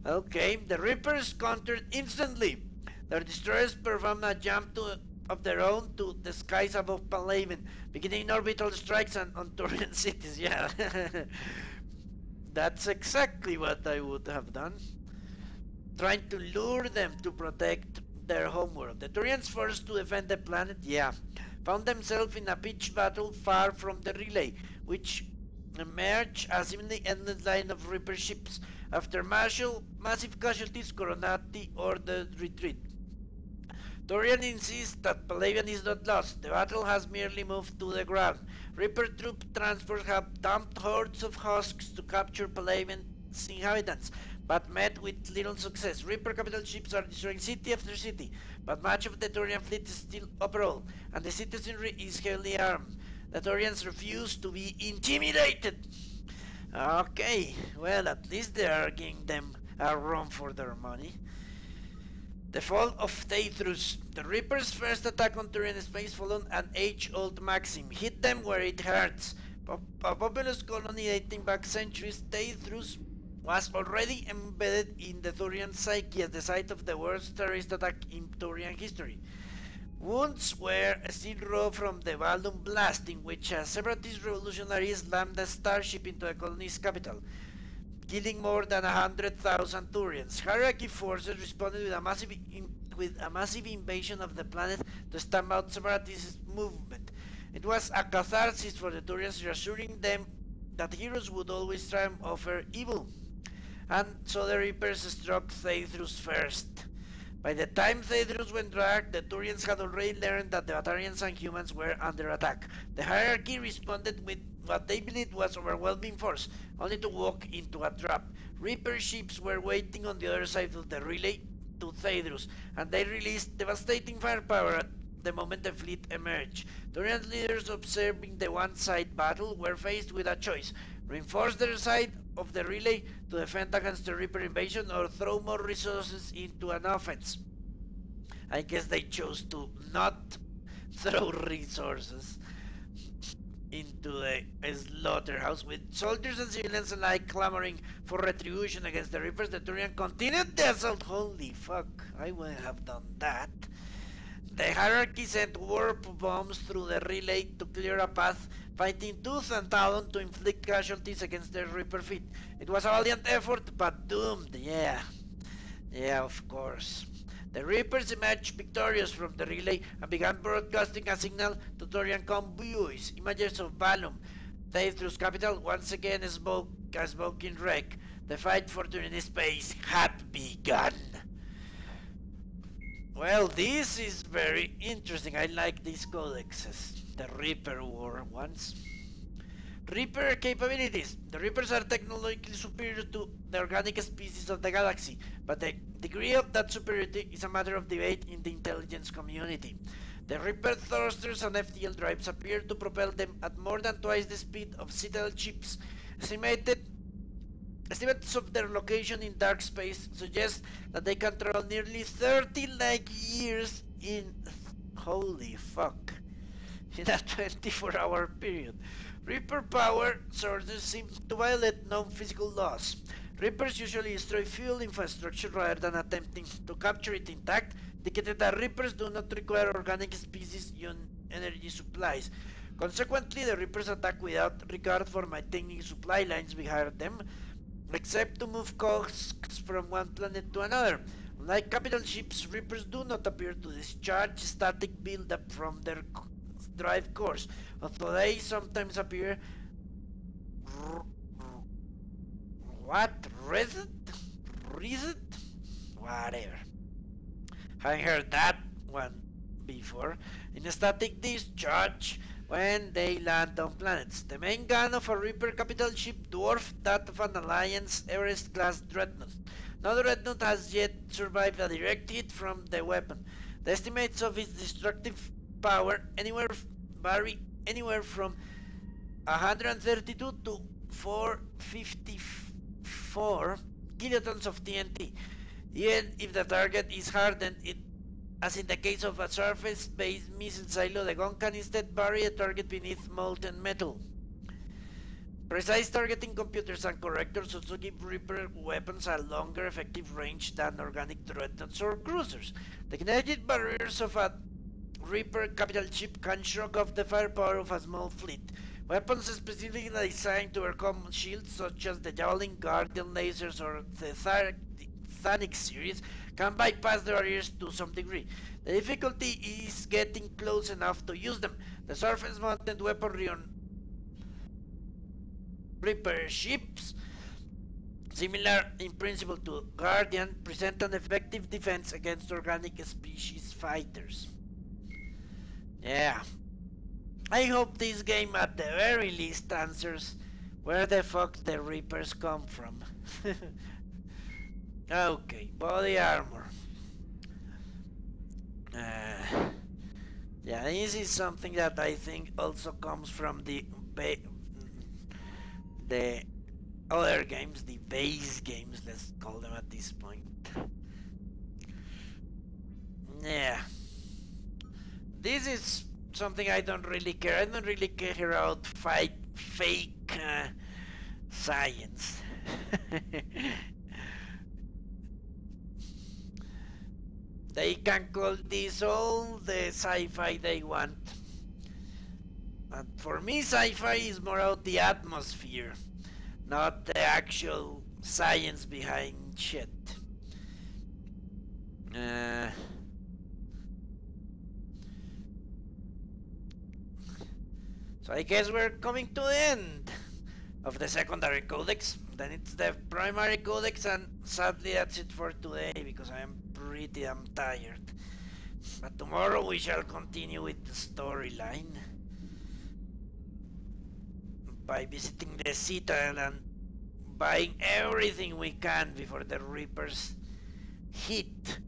Okay, the Reapers countered instantly. Their destroyers performed a jump of their own to the skies above Palaven, beginning orbital strikes on Turian cities. Yeah, that's exactly what I would have done, trying to lure them to protect their homeworld. The Turians, forced to defend the planet, yeah, found themselves in a pitched battle far from the relay, which emerged as even the endless line of Reaper ships. After massive casualties, Coronati ordered retreat. Torian insists that Palavian is not lost. The battle has merely moved to the ground. Reaper troop transports have dumped hordes of husks to capture Palavian's inhabitants, but met with little success. Reaper capital ships are destroying city after city, but much of the Torian fleet is still operable, and the citizenry is heavily armed. The Torians refuse to be intimidated. Okay, well, at least they are giving them a run for their money. The fall of Theithus. The Reaper's first attack on Turian space followed an age-old maxim: hit them where it hurts. A populous colony dating back centuries, Theithus was already embedded in the Turian psyche as the site of the worst terrorist attack in Turian history. Wounds were still raw from the Balloon Blast, in which a separatist revolutionary slammed a starship into the colony's capital, killing more than 100,000 Turians. Hierarchy forces responded with a massive invasion of the planet to stamp out separatist movement. It was a catharsis for the Turians, reassuring them that heroes would always triumph over evil. And so the Reapers struck Theidrus first. By the time Theidrus went dark, the Turians had already learned that the Batarians and humans were under attack. The hierarchy responded with what they believed was overwhelming force, only to walk into a trap. Reaper ships were waiting on the other side of the relay to Theidrus, and they released devastating firepower at the moment the fleet emerged. Turian leaders, observing the one-side battle, were faced with a choice: reinforce their side of the relay to defend against the Reaper invasion, or throw more resources into an offense. I guess they chose to not throw resources into the slaughterhouse, with soldiers and civilians alike clamoring for retribution against the Reapers. The Turian continued the assault. Holy fuck, I wouldn't have done that. The hierarchy sent warp bombs through the relay to clear a path, fighting tooth and talon to inflict casualties against the Reaper fleet. It was a valiant effort, but doomed, yeah. Yeah, of course. The Reapers emerged victorious from the relay and began broadcasting a signal to Torian convoys. Images of Balum, Theithus' capital, once again smoke a smoking wreck. The fight for Turin space had begun. Well, this is very interesting. I like these codexes. The Reaper War ones. Reaper capabilities. The Reapers are technologically superior to the organic species of the galaxy, but the degree of that superiority is a matter of debate in the intelligence community. The Reaper thrusters and FTL drives appear to propel them at more than twice the speed of Citadel ships. Estimates of their location in dark space suggest that they can travel nearly 30 light years in. Holy fuck. In a 24-hour period. Reaper power sources seem to violate known physical laws. Reapers usually destroy fuel infrastructure rather than attempting to capture it intact, indicating that Reapers do not require organic species energy supplies. Consequently, the Reapers attack without regard for maintaining supply lines behind them, except to move cogs from one planet to another. Unlike capital ships, Reapers do not appear to discharge static buildup from their drive cores, although they sometimes appear what? Reset? Reset? Whatever. I heard that one before. In a static discharge, when they land on planets. The main gun of a Reaper capital ship dwarfed that of an Alliance Everest-class dreadnought. No dreadnought has yet survived a direct hit from the weapon. The estimates of its destructive power vary anywhere from 132 to 454 kilotons of TNT. Even if the target is hardened, as in the case of a surface-based missile silo, the gun can instead bury a target beneath molten metal. Precise targeting computers and correctors also give Reaper weapons a longer effective range than organic dreadnoughts or cruisers. The kinetic barriers of a Reaper capital ship can shock off the firepower of a small fleet. Weapons specifically designed to overcome shields, such as the Javelin, Guardian lasers, or the Thanic series, can bypass the barriers to some degree. The difficulty is getting close enough to use them. The surface-mounted weaponry on Reaper ships, similar in principle to Guardian, present an effective defense against organic species fighters. Yeah. I hope this game at the very least answers where the fuck the Reapers come from. Okay, body armor. Uh, yeah, this is something that I think also comes from the other games, the base games, let's call them at this point. Yeah, this is something I don't really care. I don't really care about fake science. They can call this all the sci-fi they want. And for me, sci-fi is more about the atmosphere, not the actual science behind shit. Uh, so I guess we're coming to the end of the secondary codex. Then it's the primary codex, and sadly that's it for today because I am pretty damn tired. But tomorrow we shall continue with the storyline by visiting the citadel and buying everything we can before the Reapers hit.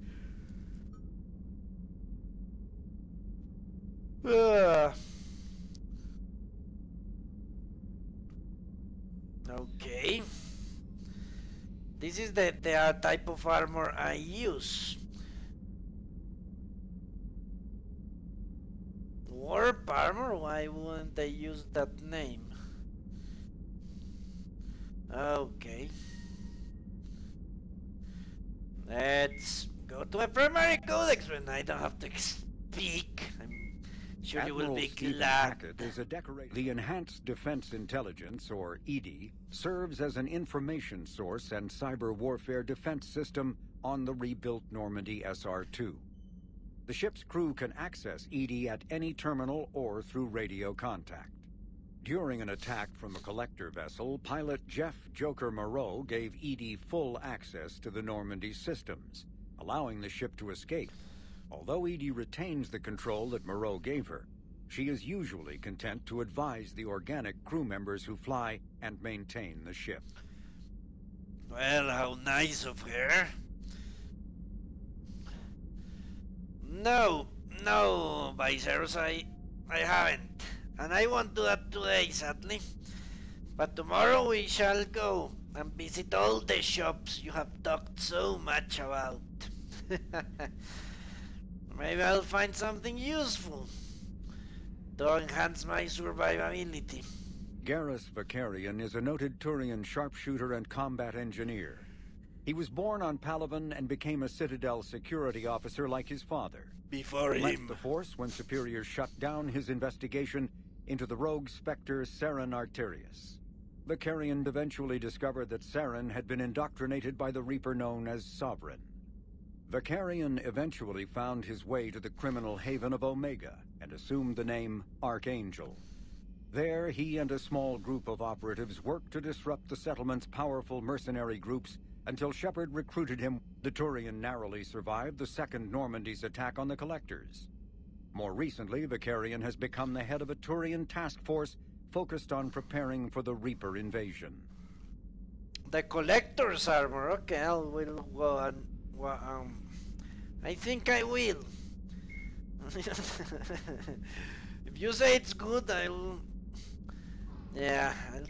Uh, okay. This is the type of armor I use. Warp armor? Why wouldn't I use that name? Okay. Let's go to my primary codex when I don't have to speak. I'm sure you will Admiral be Stephen glad. Hackett is a decorated. The Enhanced Defense Intelligence, or EDI, serves as an information source and cyber warfare defense system on the rebuilt Normandy SR-2. The ship's crew can access EDI at any terminal or through radio contact. During an attack from a collector vessel, pilot Jeff Joker Moreau gave EDI full access to the Normandy systems, allowing the ship to escape. Although EDI retains the control that Moreau gave her, she is usually content to advise the organic crew members who fly and maintain the ship. Well, how nice of her. No, no, Viceros, I haven't. And I won't do that today, sadly. But tomorrow we shall go and visit all the shops you have talked so much about. Maybe I'll find something useful to enhance my survivability. Garrus Vakarian is a noted Turian sharpshooter and combat engineer. He was born on Palaven and became a Citadel security officer like his father. Before He left him. the Force when superiors shut down his investigation into the rogue specter Saren Arterius. Vicarian eventually discovered that Saren had been indoctrinated by the Reaper known as Sovereign. Vicarian eventually found his way to the criminal haven of Omega and assumed the name Archangel. There, he and a small group of operatives worked to disrupt the settlement's powerful mercenary groups until Shepard recruited him. The Turian narrowly survived the Second Normandy's attack on the Collectors. More recently, Vicarian has become the head of a Turian task force focused on preparing for the Reaper invasion. The Collector's armor. Okay, I will go and... I think I will. If you say it's good, I'll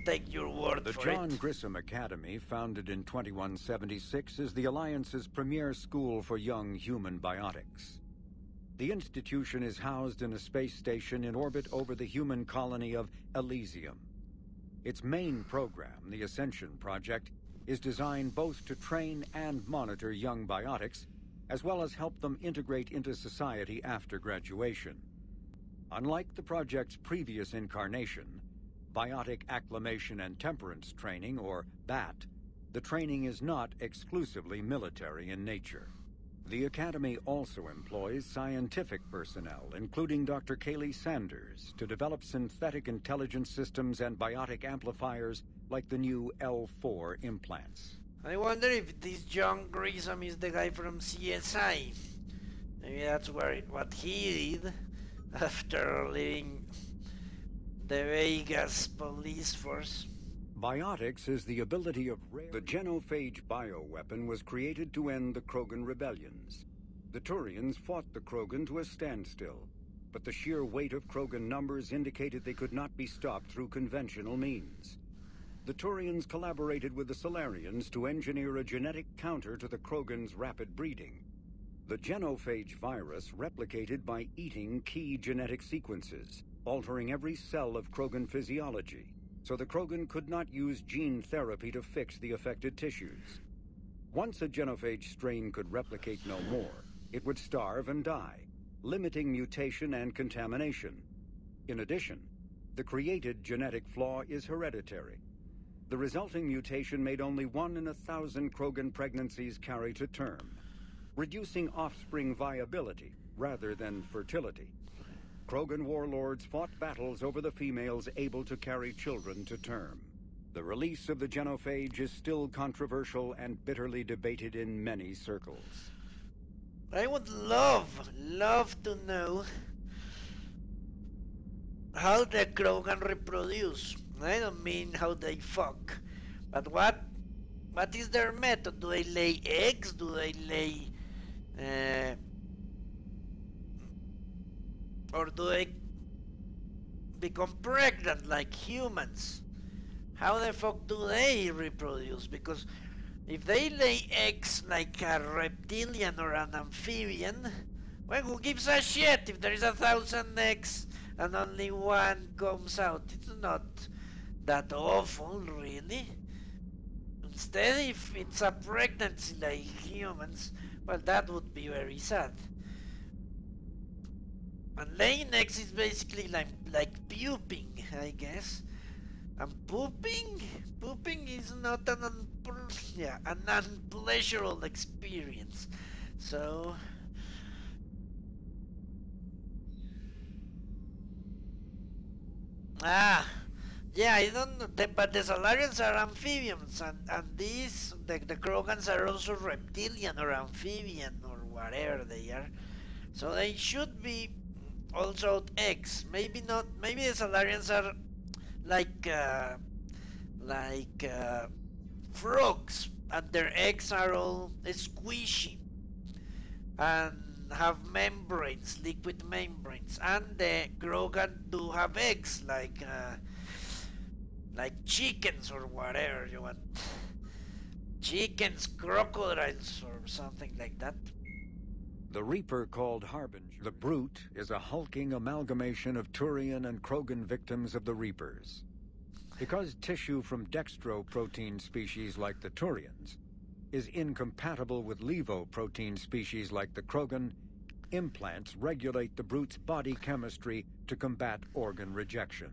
take your word The for it. John Grissom Academy, founded in 2176, is the Alliance's premier school for young human biotics. The institution is housed in a space station in orbit over the human colony of Elysium. Its main program, the Ascension Project, is designed both to train and monitor young biotics, as well as help them integrate into society after graduation. Unlike the project's previous incarnation, Biotic Acclimation and Temperance Training, or BAT, the training is not exclusively military in nature. The Academy also employs scientific personnel, including Dr. Kaylee Sanders, to develop synthetic intelligence systems and biotic amplifiers like the new L4 implants. I wonder if this John Grissom is the guy from CSI. Maybe that's what he did after leaving the Vegas police force. Biotics is the ability of the genophage bioweapon was created to end the Krogan rebellions. The Turians fought the Krogan to a standstill, but the sheer weight of Krogan numbers indicated they could not be stopped through conventional means. The Turians collaborated with the Solarians to engineer a genetic counter to the Krogan's rapid breeding. The genophage virus replicated by eating key genetic sequences, altering every cell of Krogan physiology, so the Krogan could not use gene therapy to fix the affected tissues. Once a genophage strain could replicate no more, it would starve and die, limiting mutation and contamination. In addition, the created genetic flaw is hereditary. The resulting mutation made only 1 in 1,000 Krogan pregnancies carry to term, reducing offspring viability rather than fertility. Krogan warlords fought battles over the females able to carry children to term. The release of the genophage is still controversial and bitterly debated in many circles. I would love to know how the Krogan reproduce. I don't mean how they fuck, but what is their method? Do they lay eggs? Do they lay, or do they become pregnant like humans? How the fuck do they reproduce? Because if they lay eggs like a reptilian or an amphibian, well, who gives a shit if there is 1,000 eggs and only one comes out? It's not that awful, really. Instead, if it's a pregnancy like humans, well, that would be very sad. And laying eggs is basically like puping, I guess. And pooping is not an unpleasurable experience. So yeah, I don't know, but the Solarians are amphibians, and the Krogans are also reptilian or amphibian or whatever they are. So they should be also eggs. Maybe not. Maybe the Solarians are like like frogs, and their eggs are all squishy and have membranes, liquid membranes. And the Krogan do have eggs, like chickens or whatever you want. Chickens, crocodiles, or something like that. The Reaper called Harbinger, the Brute, is a hulking amalgamation of Turian and Krogan victims of the Reapers. Because tissue from dextroprotein species like the Turians is incompatible with levoprotein species like the Krogan, Implants regulate the brute's body chemistry to combat organ rejection.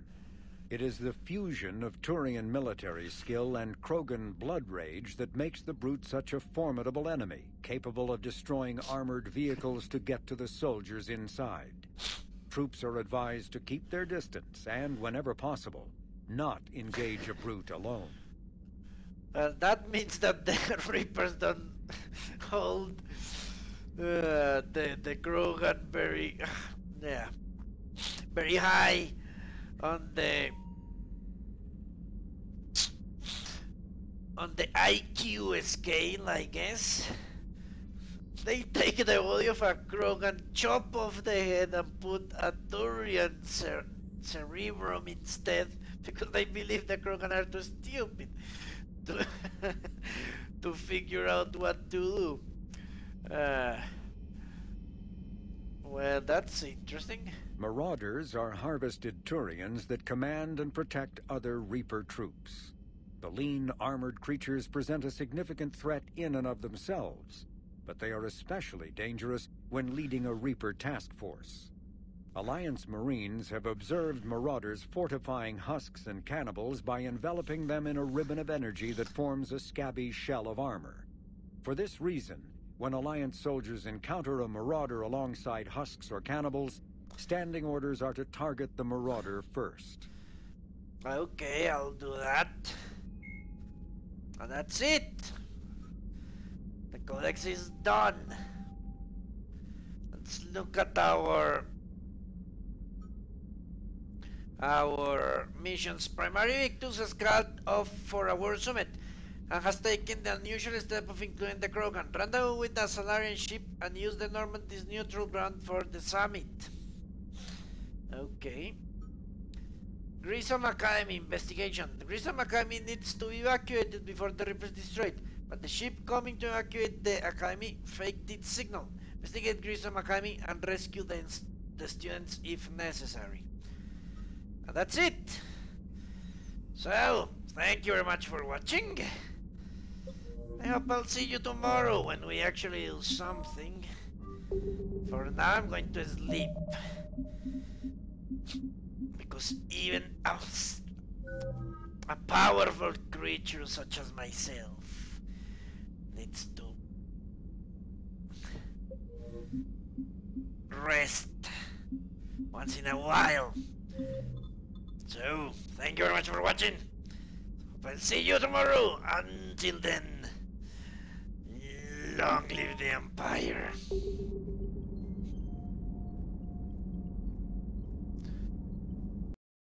It is the fusion of Turian military skill and Krogan blood rage that makes the brute such a formidable enemy, capable of destroying armored vehicles to get to the soldiers inside. Troops are advised to keep their distance and, whenever possible, not engage a brute alone. That means that the Reapers don't hold the Krogan very, yeah, very high on the IQ scale, I guess. They take the body of a Krogan, chop off the head, and put a Turian cerebrum instead because they believe the Krogan are too stupid to, to figure out what to do. Well, that's interesting. Marauders are harvested Turians that command and protect other Reaper troops. The lean, armored creatures present a significant threat in and of themselves, but they are especially dangerous when leading a Reaper task force. Alliance Marines have observed Marauders fortifying husks and cannibals by enveloping them in a ribbon of energy that forms a scabby shell of armor. For this reason, when Alliance soldiers encounter a Marauder alongside husks or cannibals, standing orders are to target the Marauder first. Okay, I'll do that. And that's it. The codex is done. Let's look at our missions. Primary Victus has cut off for a war summit and has taken the unusual step of including the Krogan. Rendezvous with the Salarian ship and use the Normandy's neutral ground for the summit. Okay. Grissom Academy investigation. The Grissom Academy needs to be evacuated before the Reapers destroyed, but the ship coming to evacuate the Academy faked its signal. Investigate Grissom Academy and rescue the students if necessary. And that's it. So, thank you very much for watching. I hope I'll see you tomorrow when we actually do something. For now, I'm going to sleep. Because even a powerful creature such as myself needs to rest once in a while. So, thank you very much for watching. Hope I'll see you tomorrow. Until then, long live the Empire.